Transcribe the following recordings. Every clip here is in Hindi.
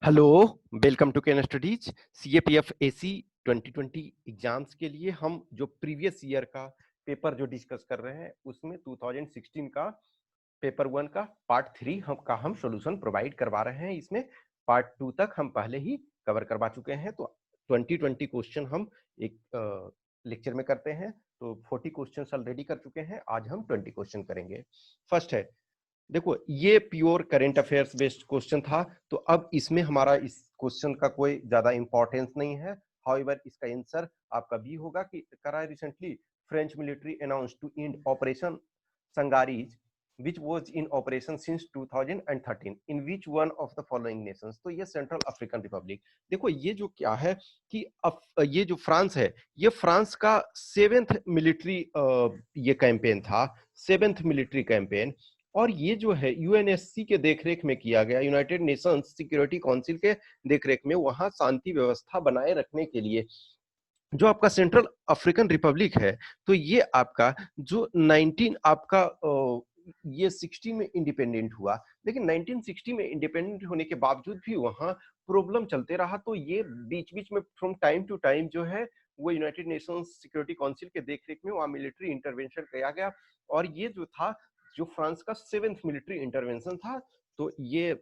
Hello, welcome to can studies. CAPF AC 2020 exams के लिए हम जो प्रीवियस ईयर का पेपर जो डिस्कस कर रहे हैं उसमें 2016 का पेपर 1 का पार्ट 3 हम सॉल्यूशन प्रोवाइड करवा रहे हैं। इसमें पार्ट 2 तक हम पहले ही कवर करवा चुके हैं। तो 2020 क्वेश्चन हम एक लेक्चर में करते हैं। तो 40 क्वेश्चन ऑलरेडी कर चुके हैं, आज हम 20 क्वेश्चन करेंगे। फर्स्ट है, देखो ये pure current affairs based question था, तो अब इसमें हमारा इस क्वेश्चन का कोई ज्यादा इंपॉर्टेंस नहीं है। हाउएवर इसका आंसर आपका बी होगा कि करा recently French military announce to end operation Sangaris which was in operation since 2013 in which one of the following nations। तो ये सेंट्रल अफ्रीकन रिपब्लिक। देखो ये जो क्या है कि ये जो फ्रांस है, ये फ्रांस का 7th मिलिट्री ये कैंपेन था, 7th मिलिट्री कैंपेन। और ये जो है यूएनएससी के देखरेख में किया गया, यूनाइटेड नेशंस सिक्योरिटी काउंसिल के देखरेख में, वहां शांति व्यवस्था बनाए रखने के लिए जो आपका सेंट्रल अफ्रीकन रिपब्लिक है, तो ये आपका जो 19 आपका ये 60 में इंडिपेंडेंट हुआ, लेकिन 1960 में इंडिपेंडेंट होने के बावजूद भी वहां प्रॉब्लम चलते रहा। तो ये बीच बीच में फ्रॉम टाइम टू टाइम जो है वो यूनाइटेड नेशंस सिक्योरिटी काउंसिल के देखरेख में वहां मिलिट्री इंटरवेंशन किया गया। और ये जो था, जो फ्रांस का 7th मिलिट्री इंटरवेंशन था। तो ये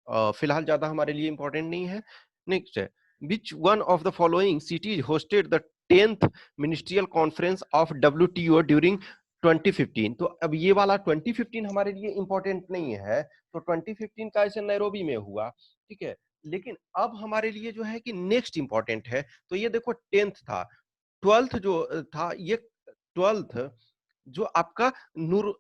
फिलहाल ज्यादा हमारे लिए इंपॉर्टेंट नहीं है। नेक्स्ट है, which one of the following cities hosted the 10th ministerial conference of WTO during 2015। तो अब ये वाला 2015 हमारे लिए इंपॉर्टेंट नहीं है, तो 2015 का ऐसे नैरोबी में हुआ, ठीक है। लेकिन अब हमारे लिए जो है कि नेक्स्ट इंपॉर्टेंट है, तो ये देखो 10th था, 12th जो था, ये 12th जो आपका नूर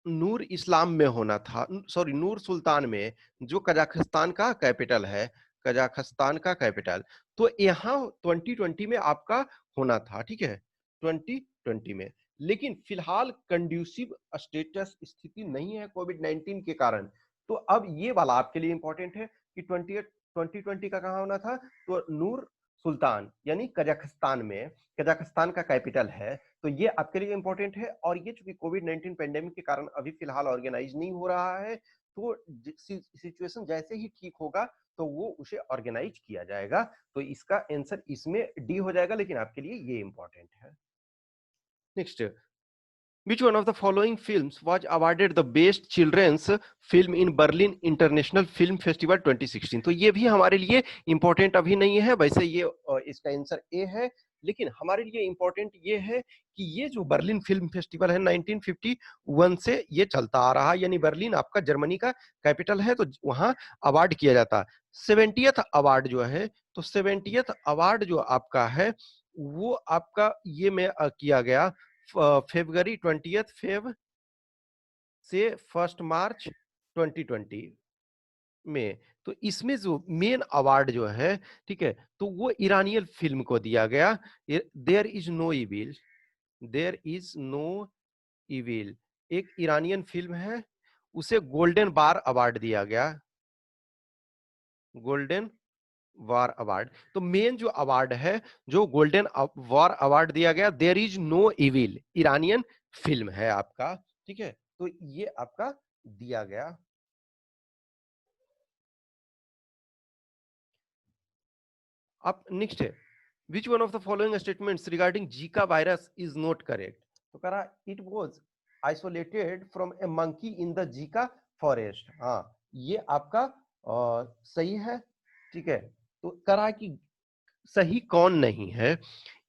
नूर इस्लाम में होना था, सॉरी नूर सुल्तान में, जो कजाकिस्तान का कैपिटल है, कजाकिस्तान का कैपिटल। तो यहाँ 2020 में आपका होना था, ठीक है, 2020 में। लेकिन फिलहाल कंड्यूसिव स्टेटस स्थिति नहीं है कोविड 19 के कारण। तो अब ये वाला आपके लिए इंपॉर्टेंट है कि 2020 का कहाँ होना था, तो नूर सुल्तान यानी कजाकिस्तान में, कजाकिस्तान का कैपिटल है। तो ये आपके लिए इंपॉर्टेंट है। और ये चूंकि कोविड 19 पेंडेमिक के कारण अभी फिलहाल ऑर्गेनाइज नहीं हो रहा है, तो सिचुएशन जैसे ही ठीक होगा तो वो उसे ऑर्गेनाइज किया जाएगा। तो इसका आंसर इसमें डी हो जाएगा, लेकिन आपके लिए ये इंपॉर्टेंट है। Next, which one of the following films was awarded the best children's film in Berlin International Film Festival 2016। तो ये भी हमारे लिए इंपॉर्टेंट अभी नहीं है, वैसे ये इसका आंसर ए है। लेकिन हमारे लिए इंपॉर्टेंट ये है कि ये जो बर्लिन फिल्म फेस्टिवल है 1951 से ये चलता आ रहा है, यानी बर्लिन आपका जर्मनी का कैपिटल है, तो वहां अवार्ड किया जाता है। 70th अवार्ड जो है, तो 70th अवार्ड जो आपका है वो आपका ये में किया गया फेब्रुवरी 20th फेब से 1 मार्च 2020 में। तो इसमें जो मेन अवार्ड जो है, ठीक है, तो वो ईरानियन फिल्म को दिया गया, there is no evil, there is no evil, एक ईरानियन फिल्म है, उसे गोल्डन बार अवार्ड दिया गया, गोल्डन वार अवार्ड। तो मेन जो अवार्ड है, जो गोल्डन वार अवार्ड दिया गया, there is no evil, Iranian film है आपका, ठीक है। तो ये आपका दिया गया। अब नेक्स्ट है, which one of the following statements regarding Zika virus is not correct. तो कह रहा it was isolated from A monkey in the Zika forest. हाँ, ये आपका सही है, ठीक है। तो कह रहा कि सही कौन नहीं है।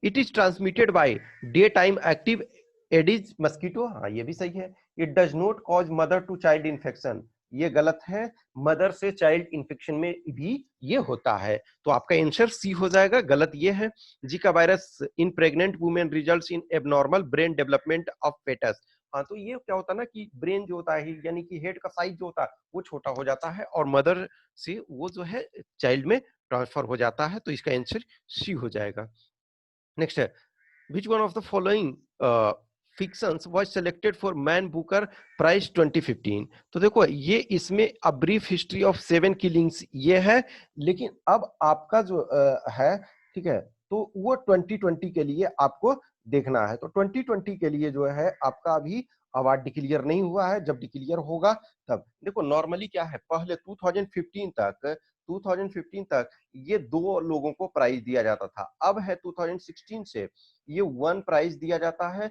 It is transmitted by day time active aedes mosquito. हाँ, ये भी सही है। It does not cause mother to child infection, ये गलत है। मदर से चाइल्ड इन्फेक्शन में भी ये होता है। तो आपका आंसर सी हो जाएगा, गलत ये है। Zika virus in pregnant women results in abnormal brain development of foetus. हाँ, तो ये क्या होता है ना कि ब्रेन जो होता है, यानी कि हेड का साइज जो होता है वो छोटा हो जाता है, और मदर से वो जो है चाइल्ड में ट्रांसफर हो जाता है। तो इसका आंसर सी हो जाएगा। नेक्स्ट है, which one of the following fictions was selected for Man Booker Prize 2015। तो देखो ये इसमें a brief history of 7 killings ये है, लेकिन अब आपका जो है, ठीक है, तो वो 2020 के लिए आपको देखना है। तो 2020 के लिए जो है आपका अभी अवार्ड डिक्लेयर नहीं हुआ है, जब डिक्लेयर होगा तब। देखो नॉर्मली क्या है, पहले 2015 तक 2015 तक ये 2 लोगों को प्राइज दिया जाता था। अब है 2016 से ये 1 प्राइज दिया जाता है।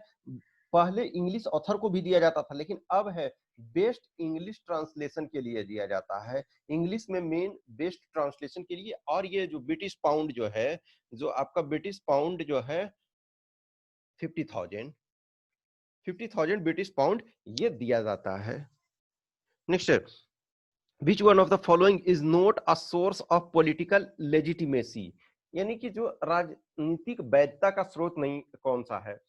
पहले इंग्लिश ऑथर को भी दिया जाता था, लेकिन अब है बेस्ट इंग्लिश ट्रांसलेशन के लिए दिया जाता है, इंग्लिश में मेन बेस्ट ट्रांसलेशन के लिए। और ये जो ब्रिटिश पाउंड जो है, जो आपका ब्रिटिश पाउंड जो है 50,000 ब्रिटिश पाउंड ये दिया जाता है। नेक्स्ट है, which one of the following is not a source of political legitimacy, यानी कि जो राजनीतिक वैधता का स्रोत नहीं, कौन सा है।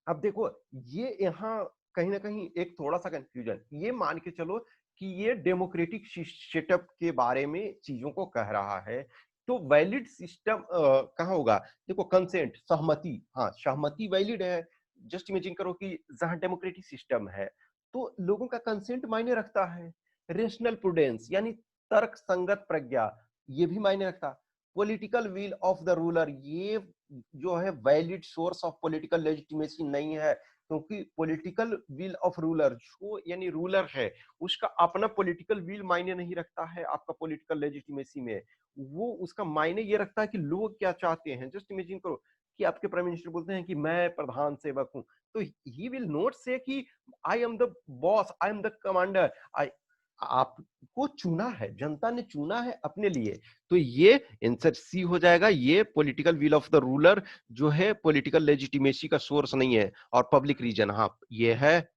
अब देखो ये यहाँ कहीं ना कहीं एक थोड़ा सा कंफ्यूजन, ये मान के चलो कि ये डेमोक्रेटिक सेटअप के बारे में चीजों को कह रहा है, तो वैलिड सिस्टम कहाँ होगा। देखो कंसेंट, सहमति, हाँ सहमति वैलिड है। जस्ट इमेजिन करो कि जहां डेमोक्रेटिक सिस्टम है तो लोगों का कंसेंट मायने रखता है। रेशनल प्रूडेंस यानी तर्क संगत प्रज्ञा, ये भी मायने रखता। Political will of the ruler, ये जो है valid source of political legitimacy नहीं है, क्योंकि पॉलिटिकल विल ऑफ रूलर जो यानी रूलर है उसका अपना पॉलिटिकल विल मायने नहीं रखता है आपका पॉलिटिकल लेजिटिमेसी में। वो उसका मायने ये रखता है कि लोग क्या चाहते हैं। जस्ट इमेजिन करो कि आपके प्राइम मिनिस्टर बोलते हैं कि मैं प्रधान सेवक हूं, तो he will not say that I am the boss, I am the commander. आई आपको चुना है, जनता ने चुना है अपने लिए, तो ये आंसर सी हो जाएगा। ये political will of the ruler जो है पॉलिटिकल लेजिटिमेसी का सोर्स नहीं है, और पब्लिक रीजन, हाँ ये है।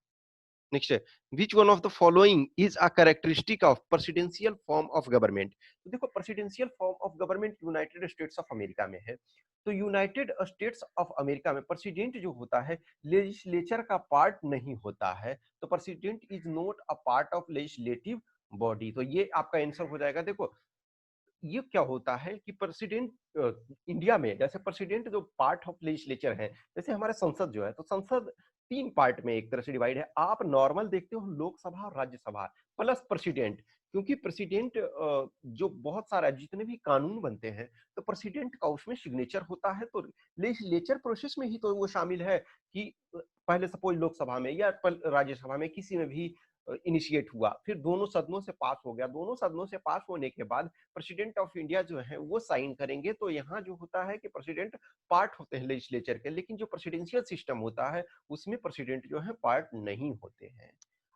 नेक्स्ट है, which one of the following is a characteristic of presidential form of government. तो देखो presidential form of government United states of America में है, तो यूनाइटेड स्टेट्स ऑफ अमेरिका में प्रेसिडेंट जो होता है लेजिस्लेचर का पार्ट नहीं होता है, तो president is not a part of legislative body. तो ये आपका आंसर हो जाएगा। देखो ये क्या होता है कि प्रेसिडेंट इंडिया में जैसे प्रेसिडेंट जो पार्ट ऑफ लेजिस्लेचर है, जैसे हमारे संसद जो है, तो संसद 3 पार्ट में एक तरह से डिवाइड है। आप नॉर्मल देखते हो लोकसभा और राज्यसभा प्लस प्रेसिडेंट, क्योंकि प्रेसिडेंट जो बहुत सारा जितने भी कानून बनते हैं तो प्रेसिडेंट का उसमें सिग्नेचर होता है, तो लेजिस्लेचर प्रोसेस में ही तो वो शामिल है कि पहले सपोज लोकसभा में या राज्यसभा में किसी में भी इनिशिएट हुआ, फिर दोनों सदनों से पास हो गया, दोनों सदनों से पास होने के बाद प्रेसिडेंट ऑफ इंडिया जो है वो साइन करेंगे। तो यहाँ जो होता है कि प्रेसिडेंट पार्ट होते हैं लेजिस्लेचर के, लेकिन जो प्रेसिडेंशियल सिस्टम होता है उसमें प्रेसिडेंट जो है पार्ट नहीं होते हैं।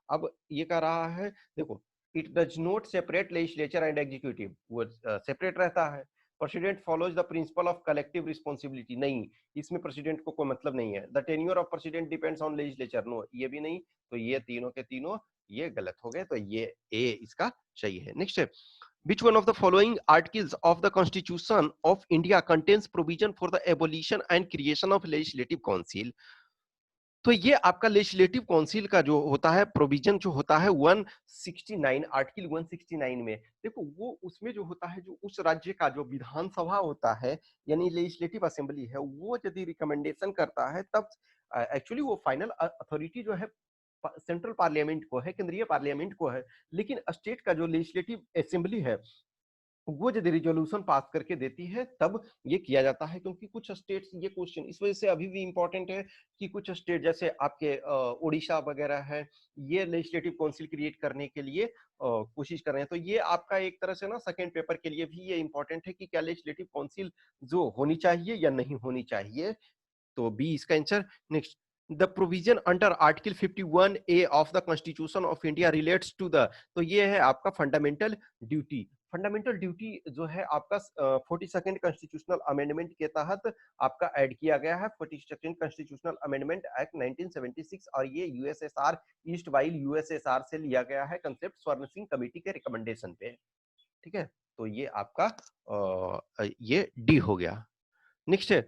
अब ये कह रहा है, देखो it does not separate legislature and executive, वो सेपरेट रहता है। President follows the principle of collective responsibility, नहीं इसमें प्रेसिडेंट को कोई मतलब नहीं है। The tenure of president depends on legislature, no ये भी नहीं। तो ये तीनों के तीनों ये गलत हो गए, तो ये ए इसका सही है। नेक्स्ट है, which one of the following articles of the constitution of India contains provision for the abolition and creation of legislative council। तो ये आपका लेजिस्लेटिव काउंसिल का जो होता है प्रोविजन जो होता है 169 आर्टिकल 169 में, देखो वो उसमें जो होता है जो उस राज्य का जो विधानसभा होता है यानी लेजिस्लेटिव असेंबली है, वो यदि रिकमेंडेशन करता है तब एक्चुअली वो फाइनल अथॉरिटी जो है सेंट्रल पार्लियामेंट को है, केंद्रीय पार्लियामेंट को है, लेकिन स्टेट का जो लेजिस्लेटिव असेंबली है वो यदि रिजोल्यूशन पास करके देती है तब ये किया जाता है। क्योंकि कुछ स्टेट्स, ये क्वेश्चन इस वजह से अभी भी इंपॉर्टेंट है कि कुछ स्टेट जैसे आपके उड़ीसा वगैरह है, ये लेजिस्लेटिव काउंसिल क्रिएट करने के लिए कोशिश कर रहे हैं। तो ये आपका एक तरह से ना सेकंड पेपर के लिए भी ये इंपॉर्टेंट है कि क्या लेजिस्लेटिव काउंसिल जो होनी चाहिए या नहीं होनी चाहिए। तो बी इसका answer. Next, the provision under article 51A of the constitution of India relates to the, तो ये है आपका फंडामेंटल ड्यूटी। फंडामेंटल ड्यूटी जो है आपका 42nd कॉन्स्टिट्यूशनल अमेंडमेंट के तहत आपका ऐड किया गया है, 42nd कॉन्स्टिट्यूशनल अमेंडमेंट एक्ट 1976, और ये यूएसएसआर ईस्ट वाइल यूएसएसआर से लिया गया है कंसेप्ट स्वर्ण सिंह कमेटी के रिकमेंडेशन पे। ठीक है, तो ये आपका ये डी हो गया। नेक्स्ट है,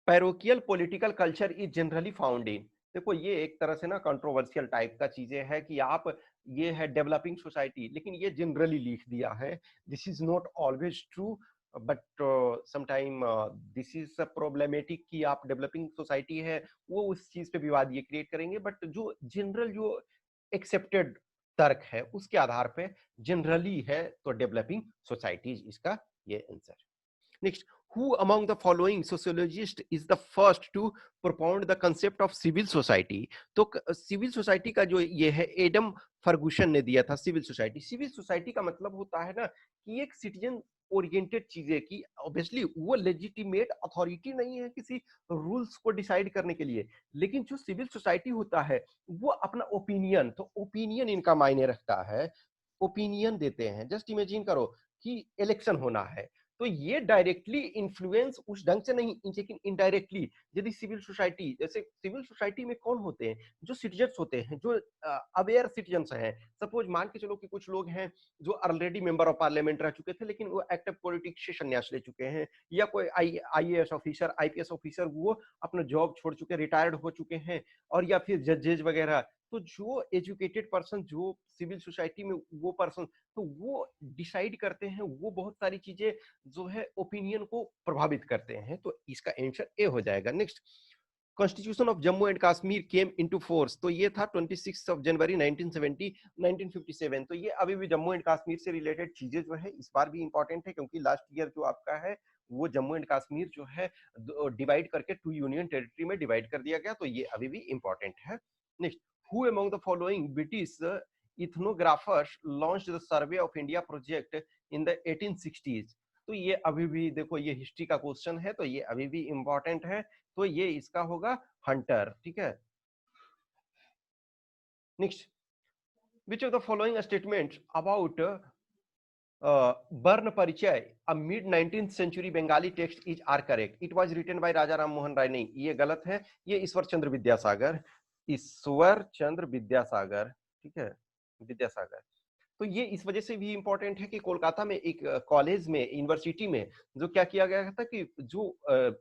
parochial political culture is generally found in, देखो ये एक तरह से ना कंट्रोवर्शियल टाइप का चीजें है कि आप ये है डेवलपिंग सोसाइटी, लेकिन ये जनरली लिख दिया है। This is not always true, but sometime this is problematic कि आप डेवलपिंग सोसाइटी है वो उस चीज पे विवाद ये क्रिएट करेंगे, बट जो जनरल जो एक्सेप्टेड तर्क है उसके आधार पे जनरली है तो डेवलपिंग सोसाइटीज इसका ये answer. Next, Who among the following sociologist is the first to propound the concept of civil society? तो सिविल सोसाइटी का जो ये है एडम फर्गूसन ने दिया था सिविल सोसाइटी। सिविल सोसाइटी का मतलब होता है ना कि एक सिटीजन ओरिएंटेड चीजें की ऑब्वियसली वो लेजिटिमेट अथॉरिटी नहीं है किसी रूल्स को डिसाइड करने के लिए, लेकिन जो सिविल सोसाइटी होता है वो अपना ओपिनियन, तो ओपिनियन इनका मायने रखता है, ओपिनियन देते हैं। जस्ट इमेजिन करो कि इलेक्शन होना है, तो ये डायरेक्टली इन्फ्लुएंस उस ढंग से नहीं, लेकिन इनडायरेक्टली यदि सिविल सोसाइटी, जैसे सिविल सोसाइटी में कौन होते हैं, जो सिटीजन्स होते हैं, जो अवेयर सिटीजन्स हैं। सपोज मान के चलो कि कुछ लोग हैं जो ऑलरेडी मेंबर ऑफ पार्लियामेंट रह चुके थे लेकिन वो एक्टिव पॉलिटिक्स से संन्यास ले चुके हैं, या कोई आईएएस ऑफिसर, आईपीएस ऑफिसर, वो अपना जॉब छोड़ चुके, रिटायर्ड हो चुके हैं, और या फिर जजेज वगैरह। तो जो एजुकेटेड पर्सन, जो सिविल सोसाइटी में वो पर्सन, तो वो डिसाइड करते हैं, वो बहुत सारी चीजें जो है ओपिनियन को प्रभावित करते हैं। तो इसका आंसर ए हो जाएगा। Next, constitution of Jammu and Kashmir came into force, तो ये था 26 जनवरी 1970 1957। तो ये अभी भी जम्मू एंड कश्मीर से रिलेटेड चीजें जो है इस बार भी इंपॉर्टेंट है, क्योंकि लास्ट ईयर जो आपका है वो जम्मू एंड कश्मीर जो है डिवाइड करके 2 यूनियन टेरिटरी में डिवाइड कर दिया गया, तो ये अभी भी इंपॉर्टेंट है। Next, who among the following British ethnographers launched the survey of India project in the 1860s? तो ये अभी भी देखो, ये हिस्ट्री का क्वेश्चन है, तो ये अभी भी इंपॉर्टेंट है, तो ये इसका होगा हंटर। ठीक है। Next, which of the following statements about Varna Parichay a mid 19th century Bengali text is are correct? It was written by Raja Ram Mohan Roy. नहीं, ये गलत है, ये ईश्वर चंद्र विद्यासागर, ईश्वर चंद्र विद्यासागर। ठीक है, विद्यासागर। तो ये इस वजह से भी इंपॉर्टेंट है कि कोलकाता में एक कॉलेज में, यूनिवर्सिटी में जो क्या किया गया था कि जो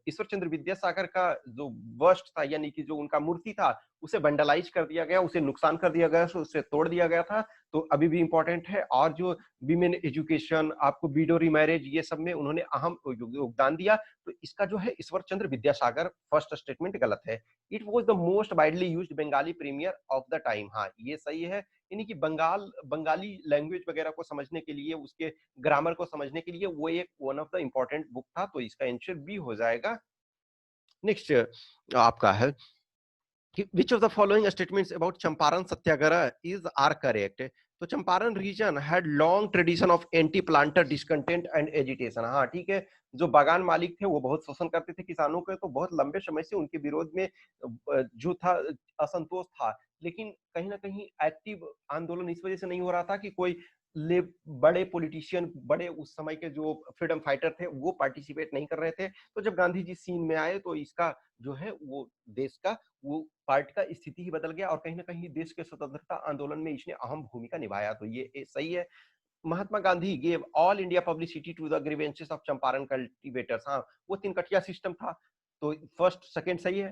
ईश्वर चंद्र विद्यासागर का जो बस्ट था, यानी कि जो उनका मूर्ति था, उसे वैंडलाइज कर दिया गया, उसे नुकसान कर दिया गया, उसे तोड़ दिया गया था। तो अभी भी इंपॉर्टेंट है। और जो विमेन एजुकेशन, आपको विडो रीमैरिज, ये सब में उन्होंने अहम योगदान दिया। तो इसका जो है ईश्वर चंद्र विद्यासागर, फर्स्ट स्टेटमेंट गलत है। It was the most widely used Bengali primer of the time. हाँ, ये सही है, यानी कि बंगाली लैंग्वेज वगैरह को समझने के लिए, उसके ग्रामर को समझने के लिए वो एक one of the important book था, तो इसका आंसर बी हो जाएगा। नेक्स्ट आपका है कि which of the following statements about Champaran Satyagraha is are correct? तो Champaran region had long tradition of anti planter discontent and agitation. हाँ ठीक है, जो बागान मालिक थे वो बहुत शोषण करते थे किसानों के, तो बहुत लंबे समय से उनके विरोध में जो था असंतोष था, लेकिन कहीं ना कहीं एक्टिव आंदोलन इस वजह से नहीं हो रहा था कि कोई बड़े पॉलिटिशियन, बड़े उस समय के जो फ्रीडम फाइटर थे वो पार्टिसिपेट नहीं कर रहे थे। तो जब गांधी जी सीन में आए तो इसका जो है वो देश का, वो पार्ट का स्थिति ही बदल गया, और कहीं ना कहीं देश के स्वतंत्रता आंदोलन में इसने अहम भूमिका निभाया। तो ये सही है। Mahatma Gandhi gave all India publicity to the grievances of Champaran cultivators. हाँ, वो तीन कटिया सिस्टम था, तो फर्स्ट सेकंड सही है।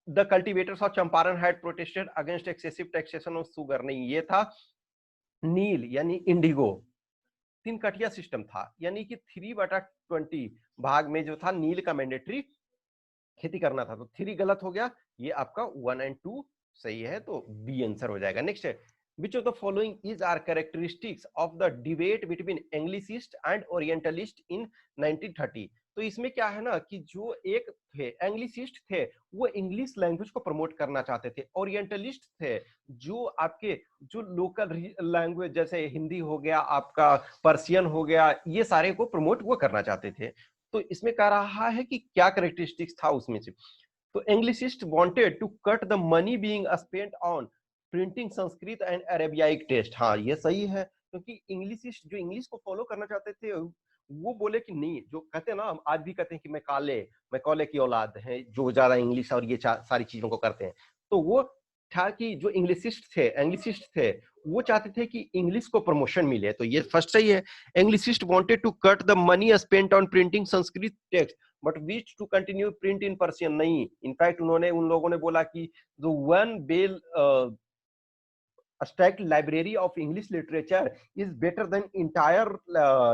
The cultivators of Champaran had protested against excessive taxation of sugar. नहीं, ये था नील यानी इंडिगो। तीन कटिया सिस्टम था, यानी कि 3/20 भाग में जो था नील का मैंडेटरी खेती करना था, तो 3 गलत हो गया, ये आपका 1 और 2 सही है, तो बी आंसर हो जाएगा। नेक्स्ट है, which of the following is are characteristics of the debate between Anglicist and Orientalist in 1930? तो इसमें क्या है ना कि जो एक थे एंग्लिसिस्ट थे, वो इंग्लिश लैंग्वेज को प्रमोट करना चाहते थे। ओरिएंटलिस्ट थे जो आपके जो लोकल लैंग्वेज जैसे हिंदी हो गया, आपका पर्शियन हो गया, ये सारे को प्रमोट वो करना चाहते थे। तो इसमें कह रहा है कि क्या कैरेक्टरिस्टिक्स था उसमें से। तो Anglicist wanted to cut the money being spent on printing Sanskrit and Arabic text. हाँ, ये सही है, क्योंकि इंग्लिसिस्ट जो इंग्लिश को फॉलो करना चाहते थे वो बोले कि नहीं, जो कहते हैं ना, हम आज भी कहते हैं कि मैं कॉले की औलाद है, जो ज्यादा इंग्लिश और ये सारी चीजों को करते हैं। तो वो था कि जो एंग्लिसिस्ट थे वो चाहते थे कि इंग्लिश को प्रमोशन मिले, तो ये फर्स्ट सही है। Anglicist wanted to cut the money spent on printing Sanskrit text but which to continue print in Persian. नहीं, इनफैक्ट उन लोगों ने बोला कि जो one well stacked library of English literature is better than entire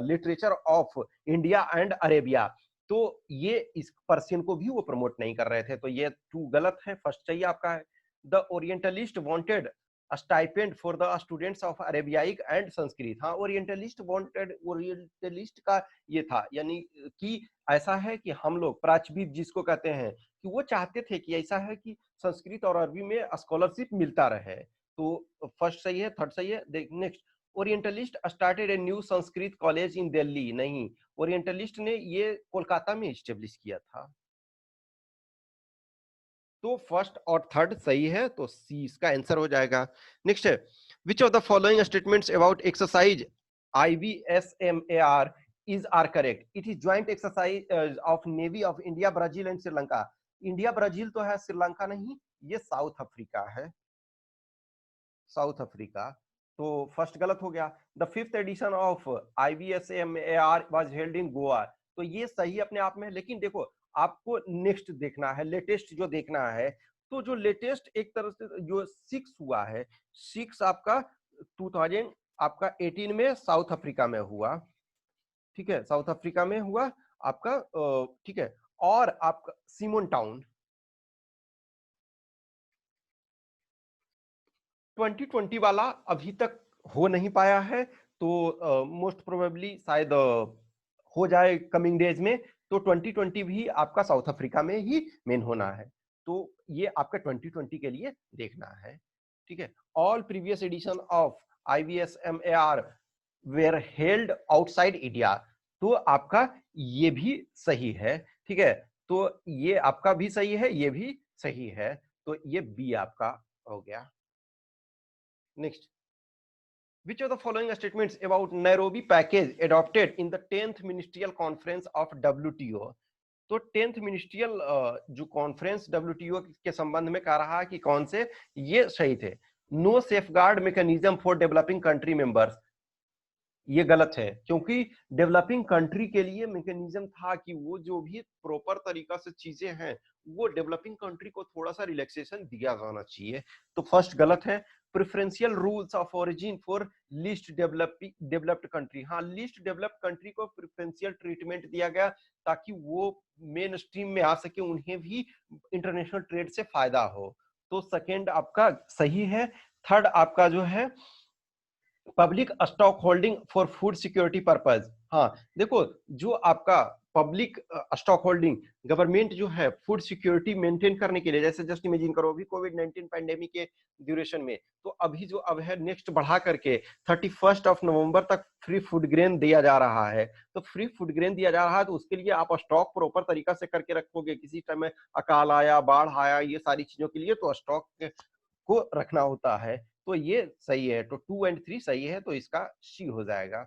literature of India and Arabia। तो ये इस पर्शियन को भी वो प्रमोट नहीं कर रहे थे, तो ये 2 गलत है, फर्स्ट चाहिए आपका है। The orientalist wanted stipend for the students of Arabic and Sanskrit. हाँ, ओरिएंटलिस्ट वांटेड, ओरिएंटलिस्ट का ये था, यानी कि ऐसा है कि हम लोग प्राच्यविद जिसको कहते हैं कि वो चाहते थे कि ऐसा है कि संस्कृत और अरबी में स्कॉलरशिप मिलता रहे। तो फर्स्ट सही है, थर्ड सही है। Next, orientalist started a new Sanskrit college in Delhi. नहीं, ओरिएंटलिस्ट ने ये कोलकाता में स्टेब्लिश किया था। तो फर्स्ट और थर्ड सही है, तो सी इसका आंसर हो जाएगा। नेक्स्ट है, which of the following statements about exercise IVSMAR is are correct? It is joint exercise of navy of India, Brazil and Sri Lanka. India Brazil तो है, श्रीलंका नहीं, ये साउथ अफ्रीका है, साउथ अफ्रीका। तो फर्स्ट गलत हो गया। The fifth edition of IVSMAR was held in Goa. तो ये सही अपने आप में, लेकिन देखो आपको नेक्स्ट देखना है, लेटेस्ट जो देखना है। तो जो लेटेस्ट एक तरह से जो 6 हुआ है, 6 आपका 2000 आपका 18 में साउथ अफ्रीका में हुआ, ठीक है, साउथ अफ्रीका में हुआ आपका, ठीक है। और आपका सिमोन टाउन 2020 वाला अभी तक हो नहीं पाया है, तो मोस्ट प्रोबेबली शायद हो जाए कमिंग डेज में। तो 2020 भी आपका साउथ अफ्रीका में ही मेन होना है, तो ये आपका 2020 के लिए देखना है, ठीक है। All previous edition of IVSMAR were held outside India. तो आपका ये भी सही है, ठीक है। तो ये आपका भी सही है, ये भी सही है, तो ये बी आपका हो गया। Next, which of the following statements about Nairobi package adopted in the 10th ministerial conference of WTO? तो 10th मिनिस्ट्रियल जो कॉन्फ्रेंस WTO के संबंध में कह रहा है कि कौन से ये सही थे। No safeguard mechanism for developing country members, ये गलत है, क्योंकि डेवलपिंग कंट्री के लिए मैकेनिज्म था कि वो जो भी प्रॉपर तरीका से चीजें हैं वो डेवलपिंग कंट्री को थोड़ा सा रिलैक्सेशन दिया जाना चाहिए, तो फर्स्ट गलत है। Preferential rules of origin for least developed country, हाँ, लीस्ट डेवलप्ड कंट्री को प्रेफरेंशियल ट्रीटमेंट दिया गया ताकि वो मेन स्ट्रीम में आ सके, उन्हें भी इंटरनेशनल ट्रेड से फायदा हो, तो सेकेंड आपका सही है। थर्ड आपका जो है public stock holding for food security purpose. हाँ, देखो जो आपका पब्लिक स्टॉक होल्डिंग गवर्नमेंट जो है फूड सिक्योरिटी मेंटेन करने के लिए, जैसे जस्ट इमेजिन करो अभी कोविड-19 पैंडेमिक के ड्यूरेशन में, तो अभी जो अब है नेक्स्ट बढ़ा करके 31 नवंबर तक फ्री फूड ग्रेन दिया जा रहा है। तो फ्री फूड ग्रेन दिया जा रहा है, तो उसके लिए आप स्टॉक प्रॉपर तरीका से करके रखोगे, किसी टाइम में अकाल आया, बाढ़ आया, ये सारी चीजों के लिए तो स्टॉक को रखना होता है, तो ये सही है। तो 2 एंड 3 सही है, तो इसका सी हो जाएगा।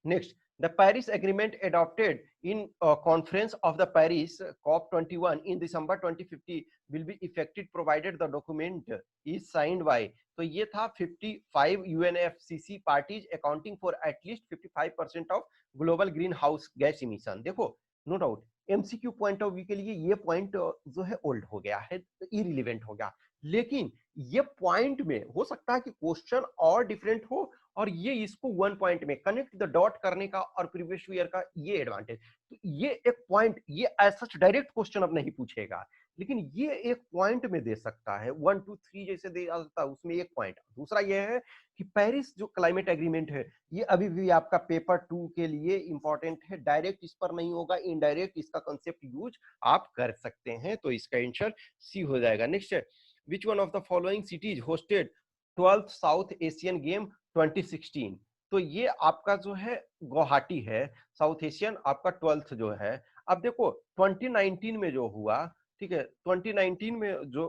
Next, the Paris agreement adopted in conference of the Paris COP21 in December 2050 will be effected provided the document is signed by. तो ये था 55 UNFCCC parties accounting for at least 55% ऑफ global green house gas emission. देखो no doubt MCQ point of view के लिए ये पॉइंट जो है ओल्ड हो गया है, इरिलीवेंट हो गया, लेकिन ये पॉइंट में हो सकता है कि क्वेश्चन और डिफरेंट हो, और ये इसको वन पॉइंट में कनेक्ट द डॉट करने का और प्रीवियस ईयर का ये एडवांटेज। तो ये एक पॉइंट, ये ऐसा डायरेक्ट क्वेश्चन अब नहीं पूछेगा, लेकिन ये एक पॉइंट में दे सकता है, 1 2 3 जैसे दे सकता है, उसमें एक पॉइंट। दूसरा ये है कि पेरिस जो क्लाइमेट एग्रीमेंट है ये अभी भी आपका पेपर 2 के लिए इंपॉर्टेंट है, डायरेक्ट इस पर नहीं होगा, इनडायरेक्ट इसका कंसेप्ट यूज आप कर सकते हैं, तो इसका आंसर सी हो जाएगा। नेक्स्ट है, which one of the following cities hosted 12th South Asian Game 2016? तो ये आपका जो है गुवाहाटी है, साउथ एशियन आपका 12th जो है। अब देखो 2019 में जो हुआ, ठीक है, 2019 में जो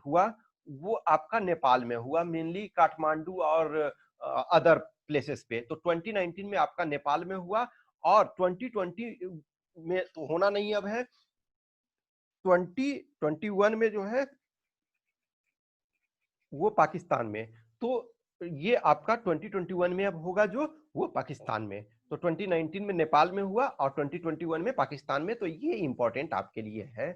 हुआ वो आपका नेपाल में हुआ, मेनली काठमांडू और अदर प्लेसेस पे। तो 2019 में आपका नेपाल में हुआ, और 2020 में तो होना नहीं अब है, 2021 में जो है वो पाकिस्तान में। तो ये आपका 2021 में अब होगा जो वो पाकिस्तान में। तो 2019 में नेपाल में हुआ और 2021 में पाकिस्तान में, तो ये इंपॉर्टेंट आपके लिए है।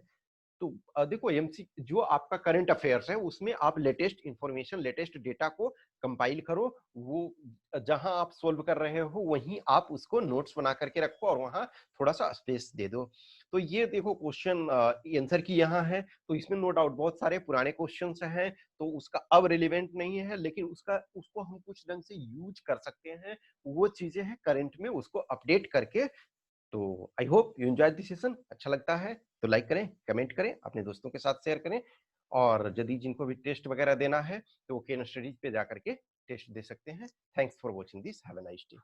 तो देखो एमसी जो आपका करंट अफेयर्स है उसमें आप लेटेस्ट इंफॉर्मेशन, लेटेस्ट डेटा को कंपाइल करो। वो जहां आप सोल्व कर रहे हो वहीं आप उसको नोट्स बना करके रखो और वहां थोड़ा सा स्पेस दे दो। तो ये देखो क्वेश्चन आंसर की यहाँ है, तो इसमें नो डाउट बहुत सारे पुराने क्वेश्चंस हैं, तो उसका अब रिलेवेंट नहीं है, लेकिन उसको हम कुछ ढंग से यूज कर सकते हैं। वो चीजें हैं करंट में उसको अपडेट करके। तो I hope you enjoy this session. अच्छा लगता है तो लाइक करें, कमेंट करें, अपने दोस्तों के साथ शेयर करें। और यदि जिनको भी टेस्ट वगैरह देना है तो वो केन स्टडीज पे जाकर के टेस्ट दे सकते हैं। Thanks for watching this, have a nice day.